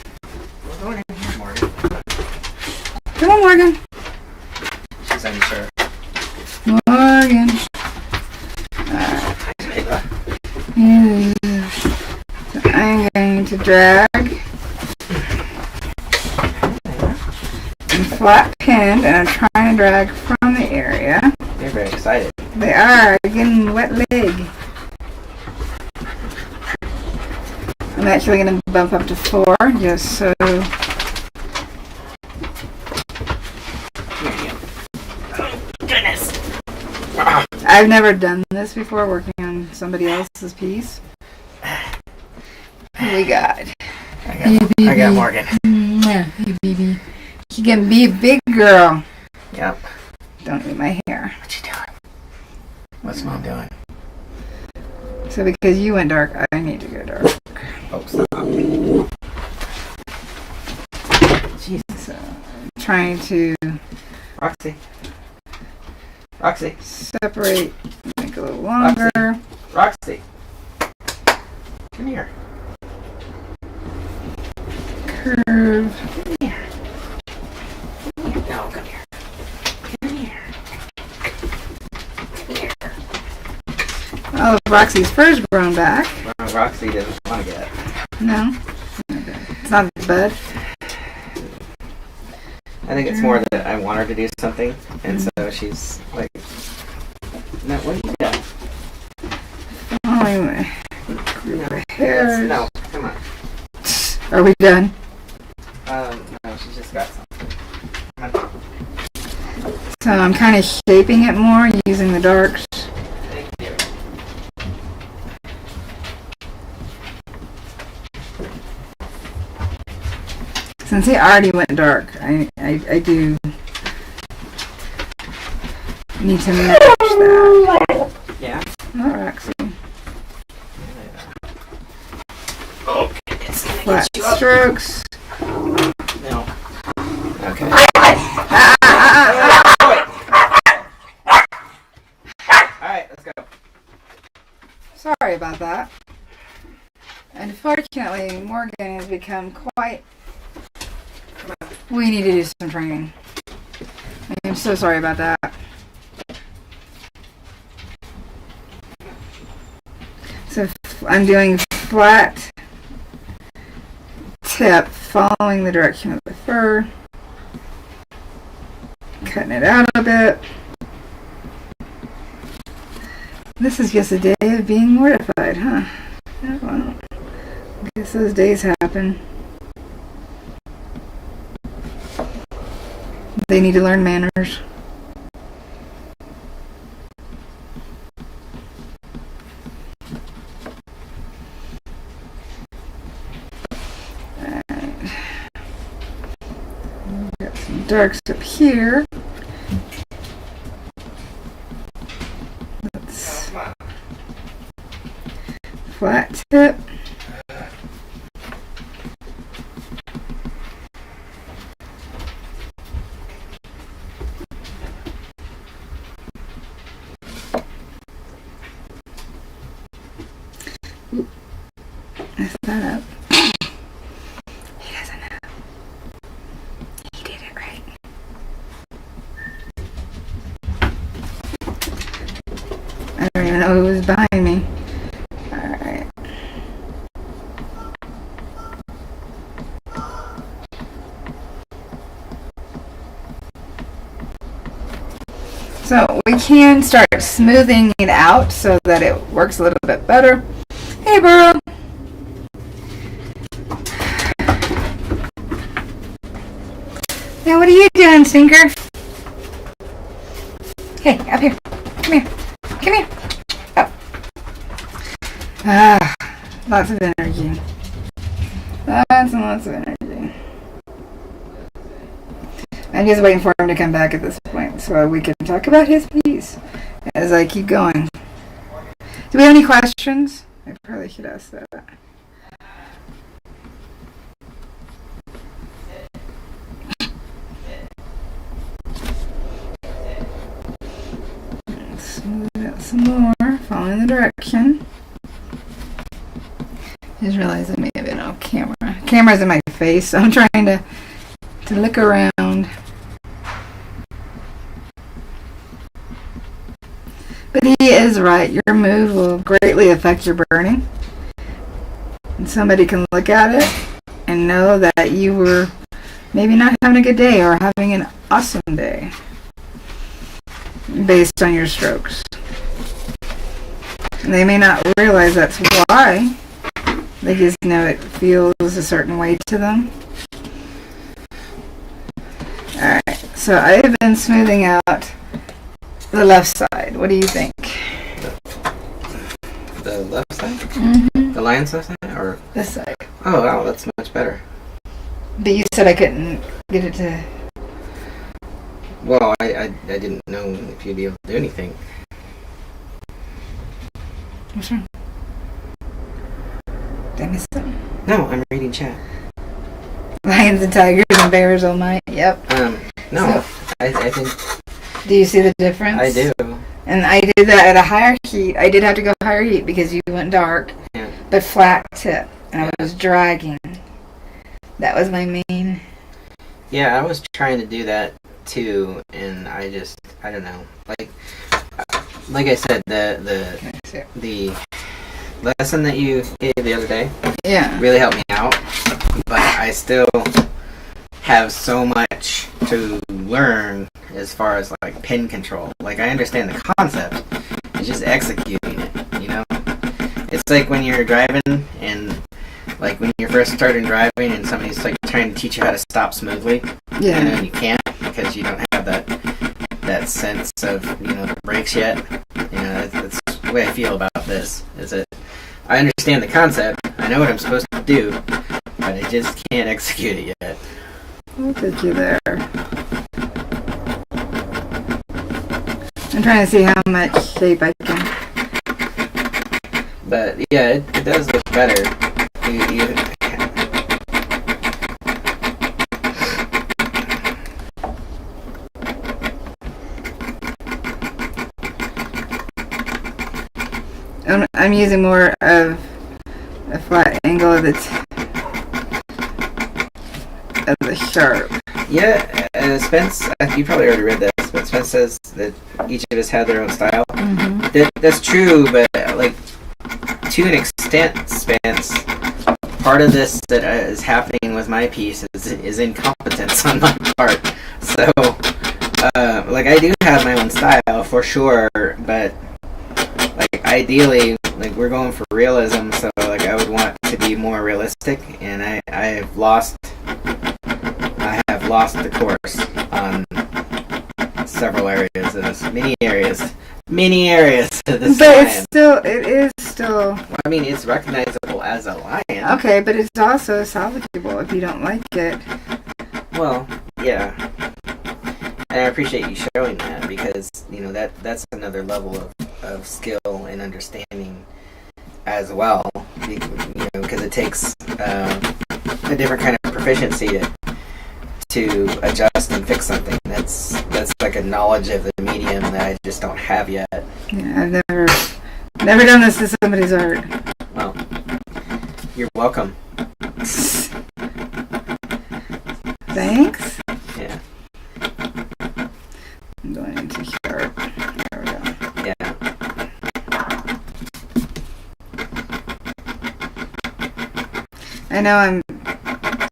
We're going in here, Morgan. Come on, Morgan. She's unsure. Morgan. So I'm going to drag and flat pinned, and I'm trying to drag from the area. They're very excited. They are getting wet leg. I'm actually going to bump up to 4 just so. Here you go. Oh, goodness. I've never done this before, working on somebody else's piece. Who we got? I got Morgan. Hey, baby. You can be a big girl. Yep. Don't eat my hair. What you doing? What's Mom doing? So because you went dark, I need to go dark. Oh, stop. Jesus. So I'm trying to Roxy. separate, make it a little longer. Roxy. Come here. Curve. Come here. No, come here. Come here. Come here. Oh, Roxy's fur's grown back. Well, Roxy doesn't want to get it. No. It's not a bud. I think it's more that I want her to do something, and so she's like, "No, what do you got?" Oh, hairs. No, come on. Are we done? No, she's just got something. Come on. So I'm kind of shaping it more using the darks. Thank you. Since he already went dark, I do need to match that. Yeah. Not Roxy. Oh, it's gonna Flat get you up. strokes. No. Okay. Alright, let's go. Sorry about that. Unfortunately, Morgan has become quite. We need to do some training. I'm so sorry about that. So I'm doing flat tip, following the direction of the fur, cutting it out a bit. This is just a day of being mortified, huh? Yeah, well, I guess those days happen. They need to learn manners. Alright. Got some darks up here. Let's flat tip. Mess that up. He doesn't know. He did it right. I don't even know who was behind me. Alright. So we can start smoothing it out so that it works a little bit better. Hey, Burrow. Now, what are you doing, Stinker? Hey, up here. Come here. Come here. Up. Ah, lots of energy. Lots and lots of energy. I'm just waiting for him to come back at this point so we can talk about his piece as I keep going. Do we have any questions? I probably should ask that. Smooth it out some more, following the direction. Just realized I may have been off camera. Camera's in my face, so I'm trying to look around. But he is right. Your move will greatly affect your burning. And somebody can look at it and know that you were maybe not having a good day or having an awesome day based on your strokes. And they may not realize that's why. They just know it feels a certain way to them. Alright, so I have been smoothing out the left side. What do you think? The left side? Mm-hmm. The lion's left side? Or This side. oh wow, that's much better. But you said I couldn't get it to... Well, I didn't know if you'd be able to do anything. What's wrong? Did I miss something? No, I'm reading chat. Lions and tigers and bears all night. Yep. No, So- I think Do you see the difference? I do. And I did that at a higher heat. I did have to go higher heat because you went dark. Yeah. But flat tip. And I was dragging. That was my main... Yeah, I was trying to do that too, and I don't know. Like I said, the lesson that you gave the other day Yeah. really helped me out, but I still have so much to learn as far as like pin control. Like I understand the concept, it's just executing it, you know? It's like when you're driving and like when you're first starting driving and somebody's like trying to teach you how to stop smoothly, Yeah. and then you can't because you don't have that sense of, you know, the brakes yet. You know, that's the way I feel about this, is that I understand the concept, I know what I'm supposed to do, but I just can't execute it yet. I'll take you there. I'm trying to see how much shape I can. But yeah, it does look better. You I'm using more of a flat angle of the sharp. Yeah, Spence, you probably already read this, but Spence says that each of us had their own style. Mm-hmm. That's true, but like to an extent, Spence, part of this that is happening with my piece is incompetence on my part. So, like I do have my own style for sure, but like ideally, like we're going for realism, so like I would want to be more realistic, and I have lost the course on several areas of this, many areas of this But lion. it is still. Well, I mean, it's recognizable as a lion. Okay, but it's also salvageable if you don't like it. Well, yeah. And I appreciate you showing that, because that's another level of skill and understanding as well, because it takes a different kind of proficiency to adjust and fix something. That's like a knowledge of the medium that I just don't have yet. Yeah, I've never done this to somebody's art. Well, you're welcome. Thanks. Yeah. I'm going into here. There we go. Yeah. I know I'm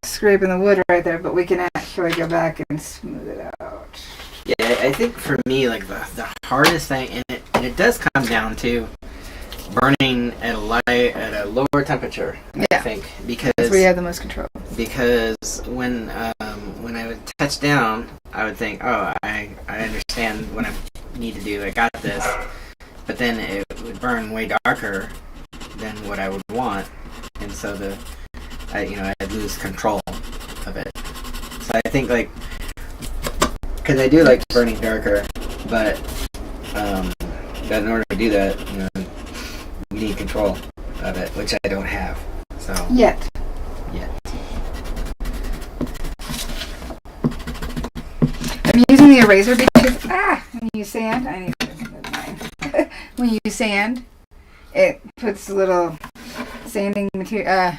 scraping the wood right there, but we can actually go back and smooth it out. Yeah, I think for me, like the hardest thing, and it does come down to burning at a lower temperature. Yeah. I think, because That's where you have the most control. Because when I would touch down, I would think, oh, I understand what I need to do. I got this. But then it would burn way darker than what I would want, and so I'd lose control of it. So I think, like, because I do like burning darker, but in order to do that, you need control of it, which I don't have. So Yet. I'm using the eraser because when you sand, I need to when you sand, it puts a little sanding material.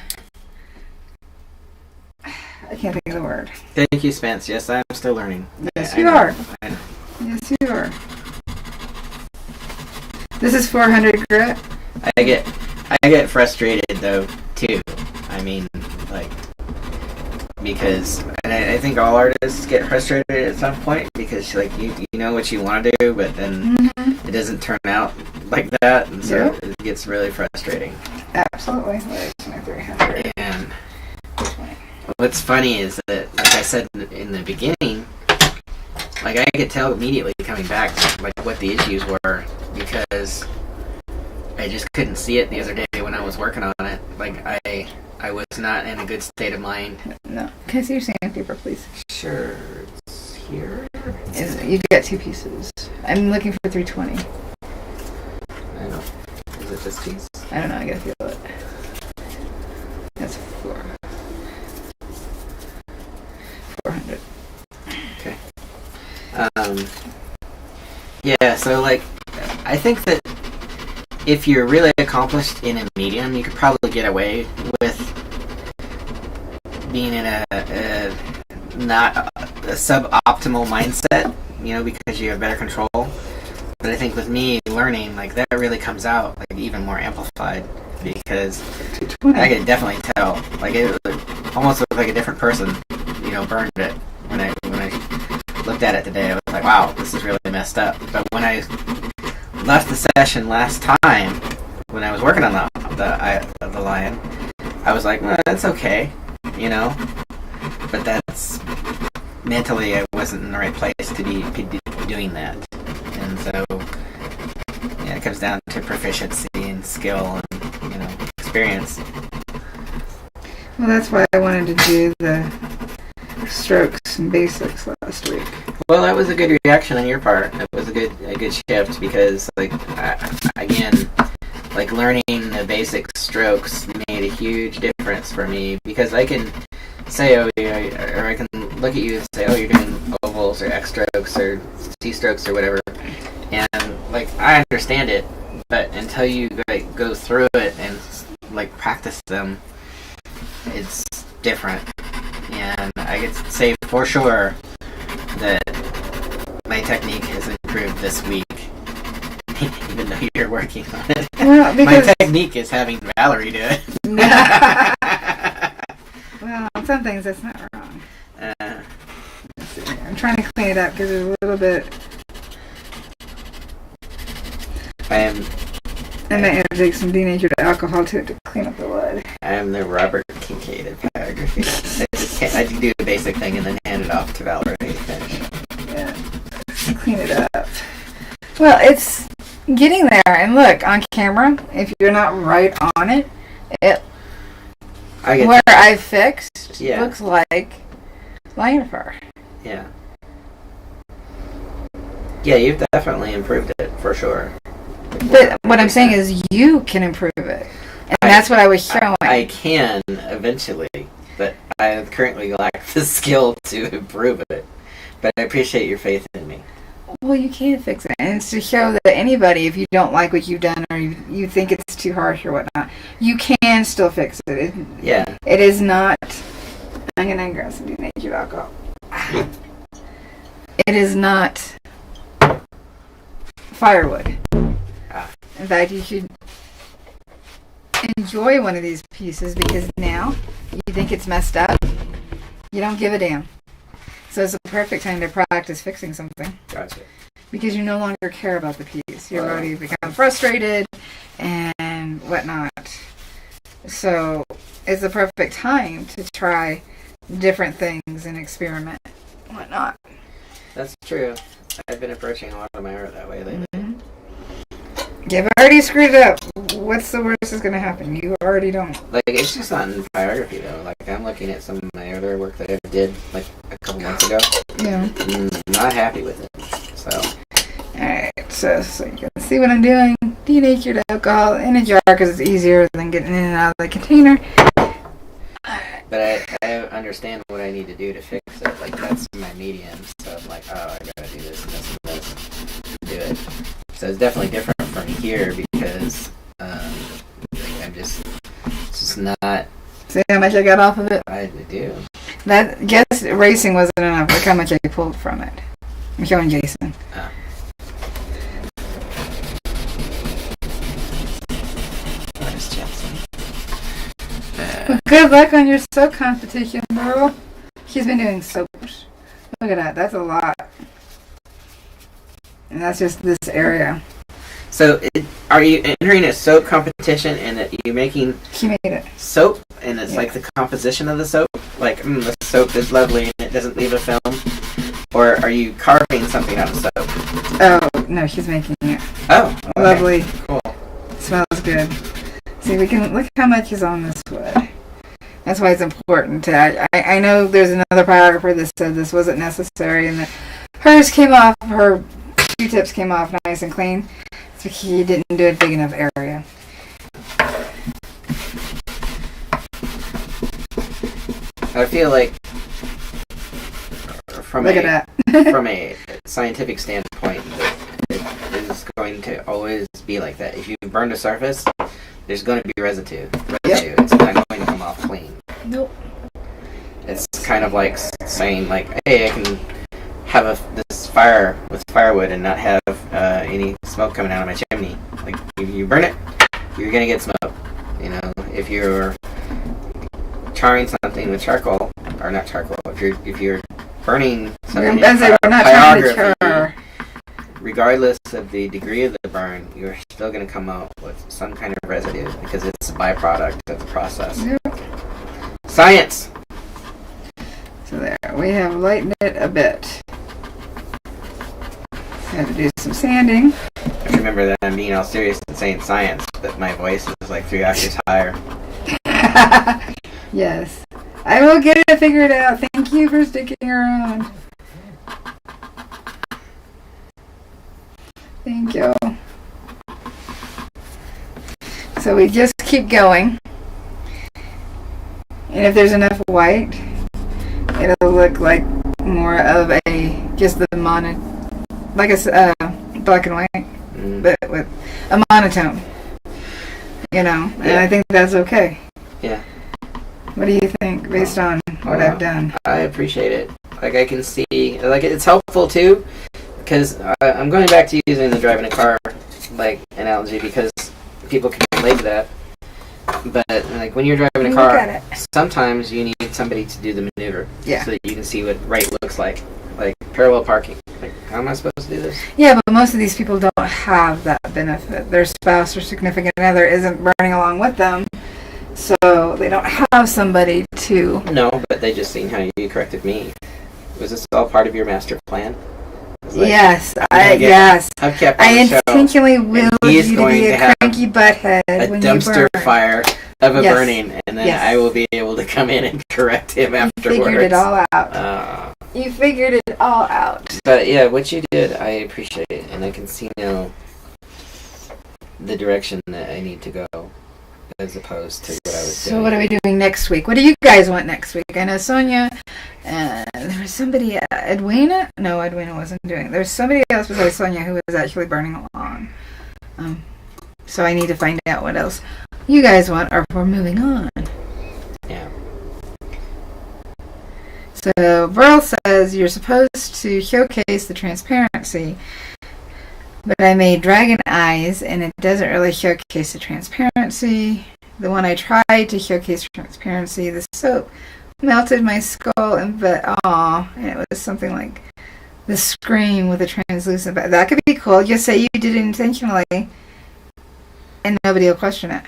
I can't think of the word. Thank you, Spence. Yes, I'm still learning. Yes, I you know. are. I know. Yes, you are. This is 400 grit. I get frustrated though too. I mean, like, because I think all artists get frustrated at some point, because like you know what you want to do, but then it doesn't turn out like that, and so it gets really frustrating. Absolutely. Where's my 300? And what's funny is that, like I said in the beginning, like I could tell immediately coming back like what the issues were, because I just couldn't see it the other day when I was working on it. Like I was not in a good state of mind. No. Can I see your sandpaper, please? Sure, it's here. You got two pieces. I'm looking for 320. I know. Is it this piece? I don't know. I gotta feel it. That's 400. Okay. Yeah. So like, I think that if you're really accomplished in a medium, you could probably get away with being in a not a suboptimal mindset, because you have better control. But I think with me learning, like, that really comes out like even more amplified, because I could definitely tell, like, it almost looked like a different person, burned it when I looked at it today. I was like, wow, this is really messed up. But when I left the session last time, when I was working on the lion, I was like, well, that's okay, but that's mentally I wasn't in the right place to be doing that. And so it comes down to proficiency and skill and experience. Well, that's why I wanted to do the strokes and basics last week. Well, that was a good reaction on your part. That was a good shift, because like again, like, learning the basic strokes made a huge difference for me, because I can say, or I can look at you and say, oh, you're doing ovals or X strokes or T strokes or whatever, and like I understand it, but until you like go through it and like practice them, it's different. And I could say for sure that my technique has improved this week, even though you're working on it. Well, my technique is having Valarie do it. Well, some things that's not wrong. Let's see here. I'm trying to clean it up because there's a little bit. And then it takes some denatured alcohol to clean up the wood. I'm the Robert Kincaid of pyrography. I do the basic thing and then hand it off to Valarie to finish. Yeah. Clean it up. Well, it's getting there. And look, on camera, if you're not right on it, where I fixed looks like lion fur. Yeah. Yeah, you've definitely improved it, for sure. But what I'm saying is you can improve it. And that's what I was showing. I can, eventually. But I currently lack the skill to improve it. But I appreciate your faith in me. Well, you can fix it. And it's to show that anybody, if you don't like what you've done or you think it's too harsh or whatnot, you can still fix it. It is not... I'm going to grab some denatured alcohol. It is not firewood. In fact, you should enjoy one of these pieces because now you think it's messed up. You don't give a damn. So it's a perfect time to practice fixing something. Gotcha. Because you no longer care about the piece. You've already become frustrated and whatnot. So it's the perfect time to try different things and experiment and whatnot. That's true. I've been approaching a lot of my art that way lately. Mm-hmm. You've already screwed it up. What's the worst that's going to happen? You already don't. Like, it's just not in pyrography, though. Like, I'm looking at some of my other work that I did, like, a couple months ago. Yeah. Not happy with it. So. Alright, so you can see what I'm doing. Denatured alcohol in a jar because it's easier than getting in and out of the container. But I understand what I need to do to fix it. Like, that's my medium. So I'm like, oh, I gotta do this and this and this to do it. So it's definitely different from here because I'm just, it's just not. See how much I got off of it? I do. That guess racing wasn't enough. Look how much I pulled from it. I'm showing Jason. Oh. Good luck on your soap competition, girl. She's been doing soaps. Look at that. That's a lot. And that's just this area. So, are you entering a soap competition and that you're making she made it. Soap and it's like the composition of the soap? Like, the soap is lovely and it doesn't leave a film? Or are you carving something out of soap? Oh, no, she's making it. Oh, okay. Lovely. Cool. Smells good. See, we can look how much is on this wood. That's why it's important to. I know there's another pyrographer that said this wasn't necessary and that hers came off, her Q-tips came off nice and clean. It's because he didn't do a big enough area. I feel like from a scientific standpoint, it is going to always be like that. If you burn the surface, there's going to be residue. Yep. It's not going to come off clean. Nope. It's kind of like saying, like, hey, I can have this fire with firewood and not have any smoke coming out of my chimney. Like, if you burn it, you're going to get smoke. You know, if you're charring something with charcoal, or not charcoal, if you're burning something regardless of the degree of the burn, you're still going to come out with some kind of residue because it's a byproduct of the process. Yep. Science! So there, we have lightened it a bit. Had to do some sanding. I remember that I'm being all serious and saying science, but my voice is like 3 octaves higher. Yes. I will get it figured out. Thank you for sticking around. Thank you. So we just keep going. And if there's enough white, it'll look like more of a, just the like a black and white, but with a monotone. You know, and I think that's okay. Yeah. What do you think, based on what I've done? I appreciate it. Like, I can see, like, it's helpful too, because I'm going back to using the driving a car, like, analogy, because people can relate to that. But, like, when you're driving a car, sometimes you need somebody to do the maneuver. Yeah. So that you can see what right looks like. Like, parallel parking. Like, How am I supposed to do this? Yeah, but most of these people don't have that benefit. Their spouse or significant other isn't burning along with them, so they don't have somebody to... No, but they just seen how you corrected me. Was this all part of your master plan? Like, yes, yes. I've kept on I the show, intentionally willed you to going be to a have cranky butthead a when dumpster you burn. fire of a Yes. burning, and then Yes. I will be able to come in and correct him You afterwards. figured it all out. You figured it all out. But yeah, what you did, I appreciate it, and I can see now the direction that I need to go, as opposed to what I was doing. So what are we doing next week? What do you guys want next week? I know Sonia, and there was somebody, Edwina? No, Edwina wasn't doing it. There was somebody else besides Sonia who was actually burning along. So I need to find out what else you guys want, or if we're moving on. Yeah. So Burl says you're supposed to showcase the transparency, but I made dragon eyes and it doesn't really showcase the transparency. The one I tried to showcase transparency, the soap melted my skull and and it was something like the scream with a translucent back. That could be cool. Just say you did it intentionally and nobody will question it.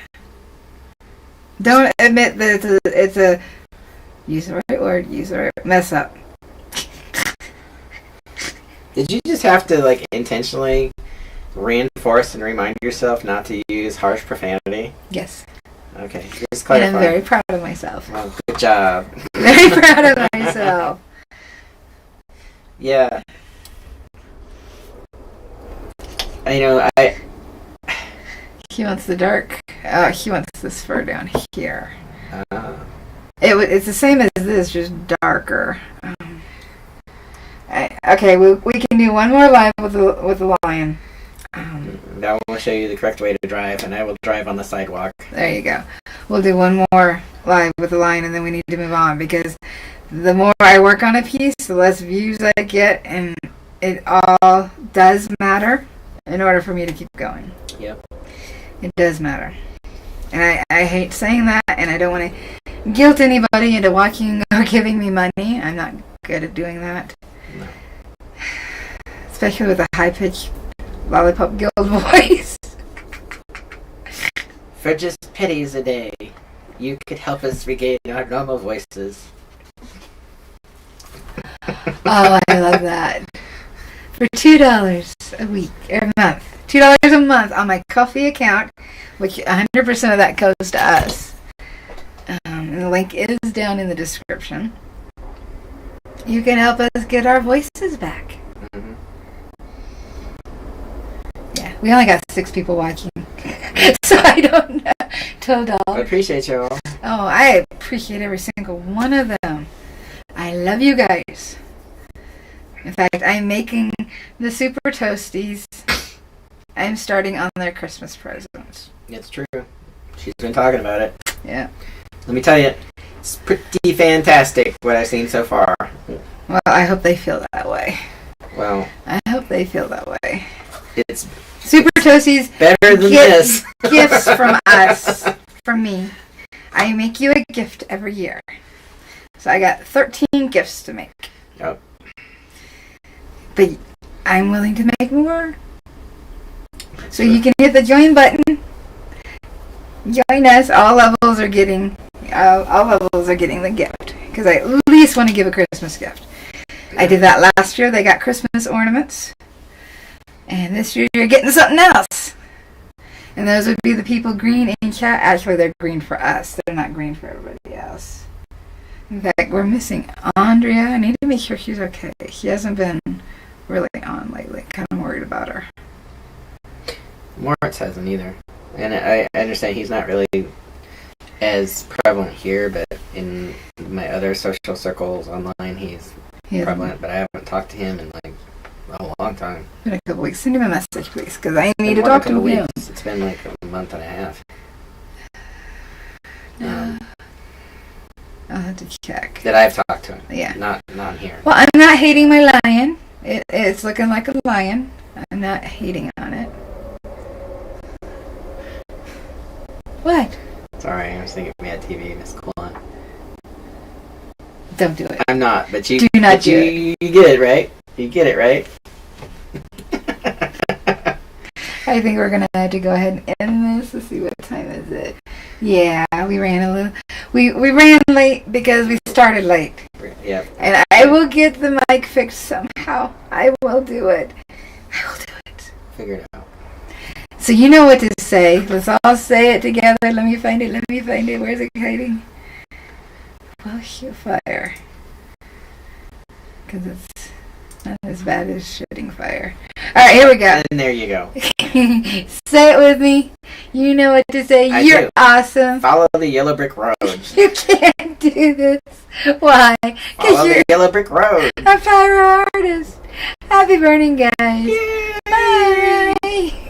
Don't admit that it's a use the right word, use the right mess up. Did you just have to, like, intentionally reinforce and remind yourself not to use harsh profanity? Yes. Okay, just And clarify. I'm very proud of myself. Well, good job. Very proud of myself. Yeah. He wants the dark. He wants this fur down here. It's the same as this, just darker. Okay, we can do one more live with the lion. That will show you the correct way to drive, and I will drive on the sidewalk. There you go. We'll do one more live with the lion, and then we need to move on, because the more I work on a piece, the less views I get, and it all does matter in order for me to keep going. Yep. It does matter. And I hate saying that, and I don't want to guilt anybody into watching or giving me money. I'm not good at doing that. No. Especially with a high-pitched Lollipop Guild voice. For just pennies a day, you could help us regain our normal voices. Oh, I love that. For $2 a week, or a month. $2 a month on my coffee account, which 100% of that goes to us. And the link is down in the description. You can help us get our voices back. Mm-hmm. Yeah, we only got 6 people watching. So I don't know. $12. I appreciate you all. Oh, I appreciate every single one of them. I love you guys. In fact, I'm making the Super Toasties. I'm starting on their Christmas presents. It's true. She's been talking about it. Yeah. Let me tell you, it's pretty fantastic what I've seen so far. Well, I hope they feel that way. Well, I hope they feel that way. it's Super Toasties, better than this. gifts from us, from me. I make you a gift every year. So I got 13 gifts to make. Yep. But I'm willing to make more. So you can hit the join button. Join us. All levels are getting the gift. Because I at least want to give a Christmas gift. I did that last year. They got Christmas ornaments. And this year you're getting something else. And those would be the people green in chat. Actually, they're green for us. They're not green for everybody else. In fact, we're missing Andrea. I need to make sure she's okay. She hasn't been really on lately. Kind of worried about her. Moritz hasn't either. And I understand he's not really as prevalent here, but in my other social circles online, he's prevalent. But I haven't talked to him in like a long time. Been a couple weeks. Send him a message, please, because I need to More than talk a to couple him. weeks. It's been like a month and a half. I'll have to check. That I've talked to him. Yeah. Not here. Well, I'm not hating my lion. It's looking like a lion. I'm not hating on it. What? Sorry, I was thinking of Mad TV, Miss Coolin. Don't do it. I'm not, but you Do not but do you get it, right? You get it, right? I think we're gonna have to go ahead and end this. Let's see, what time is it? Yeah, we ran a little. We ran late because we started late. Yep. And I will get the mic fixed somehow. I will do it. I will do it. Figure it out. So you know what to say. Let's all say it together. Let me find it. Let me find it. Where's it hiding? Well, you fire. Because it's not as bad as shooting fire. Alright, here we go. And there you go. Say it with me. You know what to say. I You're do. awesome. Follow the yellow brick road. You can't do this. Why? Follow Because the you're yellow brick road. a pyro artist. Happy burning, guys. Yay! Bye.